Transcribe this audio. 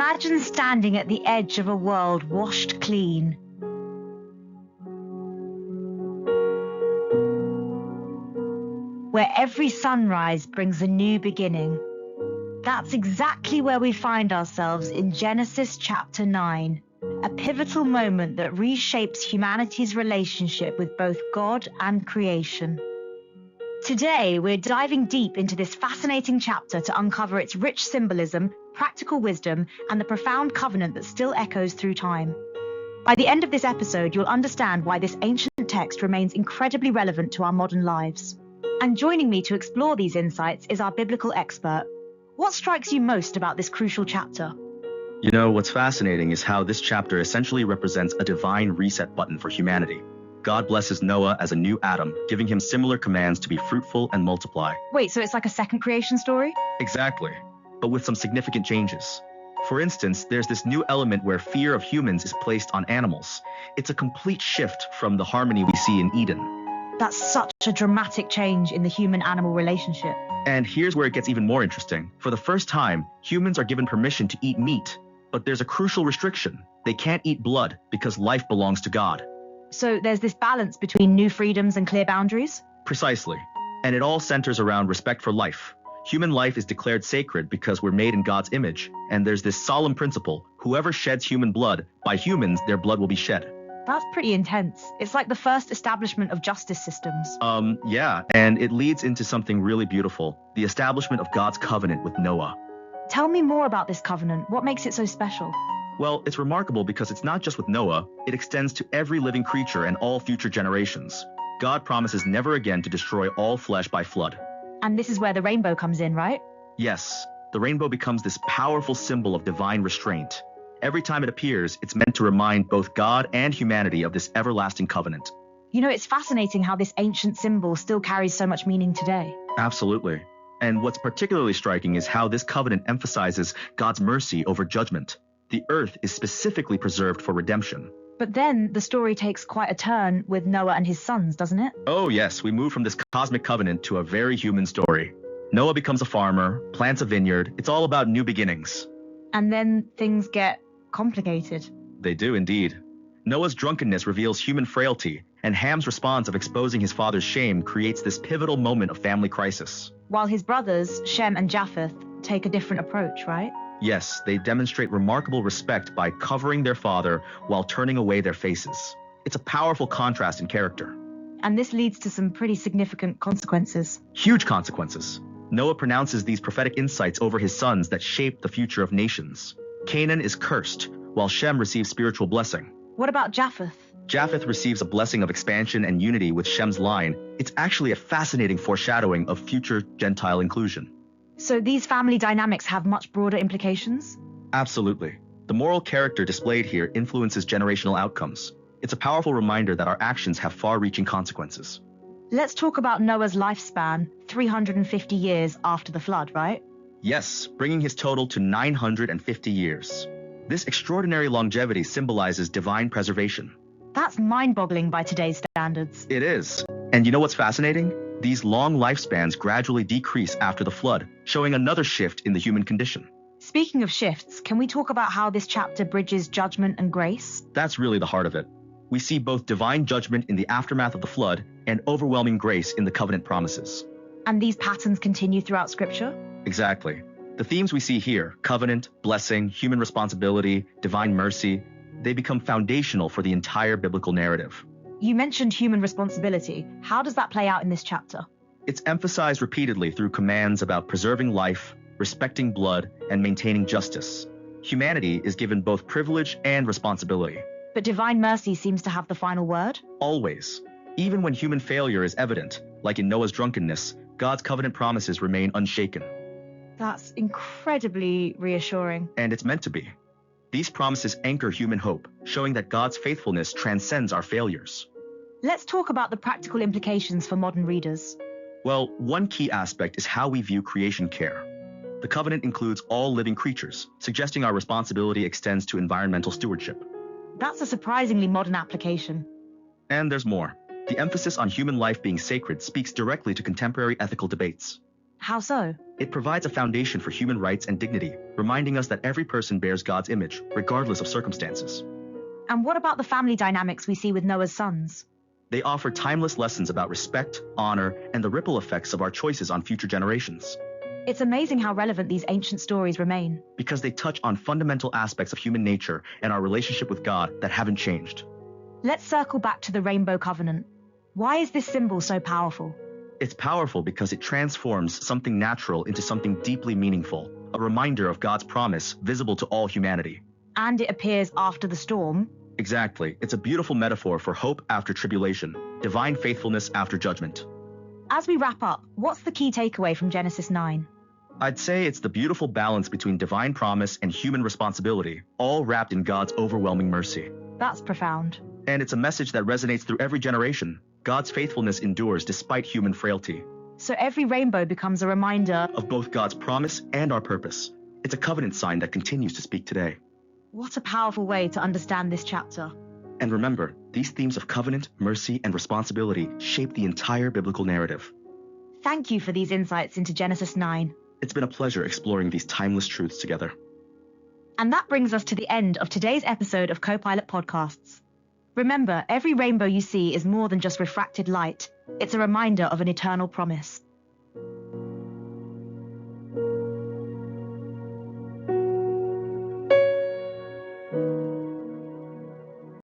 Imagine standing at the edge of a world washed clean. Where every sunrise brings a new beginning. That's exactly where we find ourselves in Genesis chapter 9, a pivotal moment that reshapes humanity's relationship with both God and creation. Today, we're diving deep into this fascinating chapter to uncover its rich symbolism, practical wisdom, and the profound covenant that still echoes through time. By the end of this episode, you'll understand why this ancient text remains incredibly relevant to our modern lives. And joining me to explore these insights is our biblical expert. What strikes you most about this crucial chapter? You know, what's fascinating is how this chapter essentially represents a divine reset button for humanity. God blesses Noah as a new Adam, giving him similar commands to be fruitful and multiply. Wait, so it's like a second creation story? Exactly, but with some significant changes. For instance, there's this new element where fear of humans is placed on animals. It's a complete shift from the harmony we see in Eden. That's such a dramatic change in the human-animal relationship. And here's where it gets even more interesting. For the first time, humans are given permission to eat meat, but there's a crucial restriction. They can't eat blood because life belongs to God. So there's this balance between new freedoms and clear boundaries? Precisely. And it all centers around respect for life. Human life is declared sacred because we're made in God's image, and there's this solemn principle: whoever sheds human blood, by humans their blood will be shed. That's pretty intense. It's like the first establishment of justice systems. Yeah, and it leads into something really beautiful: the establishment of God's covenant with Noah. Tell me more about this covenant. What makes it so special? Well, it's remarkable because it's not just with Noah, it extends to every living creature and all future generations. God promises never again to destroy all flesh by flood. And this is where the rainbow comes in, right? Yes, the rainbow becomes this powerful symbol of divine restraint. Every time it appears, it's meant to remind both God and humanity of this everlasting covenant. You know, it's fascinating how this ancient symbol still carries so much meaning today. Absolutely. And what's particularly striking is how this covenant emphasizes God's mercy over judgment. The earth is specifically preserved for redemption. But then the story takes quite a turn with Noah and his sons, doesn't it? Oh yes, we move from this cosmic covenant to a very human story. Noah becomes a farmer, plants a vineyard. It's all about new beginnings. And then things get complicated. They do indeed. Noah's drunkenness reveals human frailty, and Ham's response of exposing his father's shame creates this pivotal moment of family crisis. While his brothers, Shem and Japheth, take a different approach, right? Yes, they demonstrate remarkable respect by covering their father while turning away their faces. It's a powerful contrast in character. And this leads to some pretty significant consequences. Huge consequences. Noah pronounces these prophetic insights over his sons that shape the future of nations. Canaan is cursed, while Shem receives spiritual blessing. What about Japheth? Japheth receives a blessing of expansion and unity with Shem's line. It's actually a fascinating foreshadowing of future Gentile inclusion. So these family dynamics have much broader implications? Absolutely. The moral character displayed here influences generational outcomes. It's a powerful reminder that our actions have far-reaching consequences. Let's talk about Noah's lifespan, 350 years after the flood, right? Yes, bringing his total to 950 years. This extraordinary longevity symbolizes divine preservation. That's mind-boggling by today's standards. It is. And you know what's fascinating? These long lifespans gradually decrease after the flood, showing another shift in the human condition. Speaking of shifts, can we talk about how this chapter bridges judgment and grace? That's really the heart of it. We see both divine judgment in the aftermath of the flood and overwhelming grace in the covenant promises. And these patterns continue throughout Scripture? Exactly. The themes we see here, covenant, blessing, human responsibility, divine mercy, they become foundational for the entire biblical narrative. You mentioned human responsibility. How does that play out in this chapter? It's emphasized repeatedly through commands about preserving life, respecting blood, and maintaining justice. Humanity is given both privilege and responsibility. But divine mercy seems to have the final word? Always. Even when human failure is evident, like in Noah's drunkenness, God's covenant promises remain unshaken. That's incredibly reassuring. And it's meant to be. These promises anchor human hope, showing that God's faithfulness transcends our failures. Let's talk about the practical implications for modern readers. Well, one key aspect is how we view creation care. The covenant includes all living creatures, suggesting our responsibility extends to environmental stewardship. That's a surprisingly modern application. And there's more. The emphasis on human life being sacred speaks directly to contemporary ethical debates. How so? It provides a foundation for human rights and dignity, reminding us that every person bears God's image, regardless of circumstances. And what about the family dynamics we see with Noah's sons? They offer timeless lessons about respect, honor, and the ripple effects of our choices on future generations. It's amazing how relevant these ancient stories remain. Because they touch on fundamental aspects of human nature and our relationship with God that haven't changed. Let's circle back to the Rainbow Covenant. Why is this symbol so powerful? It's powerful because it transforms something natural into something deeply meaningful, a reminder of God's promise visible to all humanity. And it appears after the storm. Exactly. It's a beautiful metaphor for hope after tribulation, divine faithfulness after judgment. As we wrap up, what's the key takeaway from Genesis 9? I'd say it's the beautiful balance between divine promise and human responsibility, all wrapped in God's overwhelming mercy. That's profound. And it's a message that resonates through every generation. God's faithfulness endures despite human frailty. So every rainbow becomes a reminder of both God's promise and our purpose. It's a covenant sign that continues to speak today. What a powerful way to understand this chapter. And remember, these themes of covenant, mercy, and responsibility shape the entire biblical narrative. Thank you for these insights into Genesis 9. It's been a pleasure exploring these timeless truths together. And that brings us to the end of today's episode of Copilot Podcasts. Remember, every rainbow you see is more than just refracted light. It's a reminder of an eternal promise.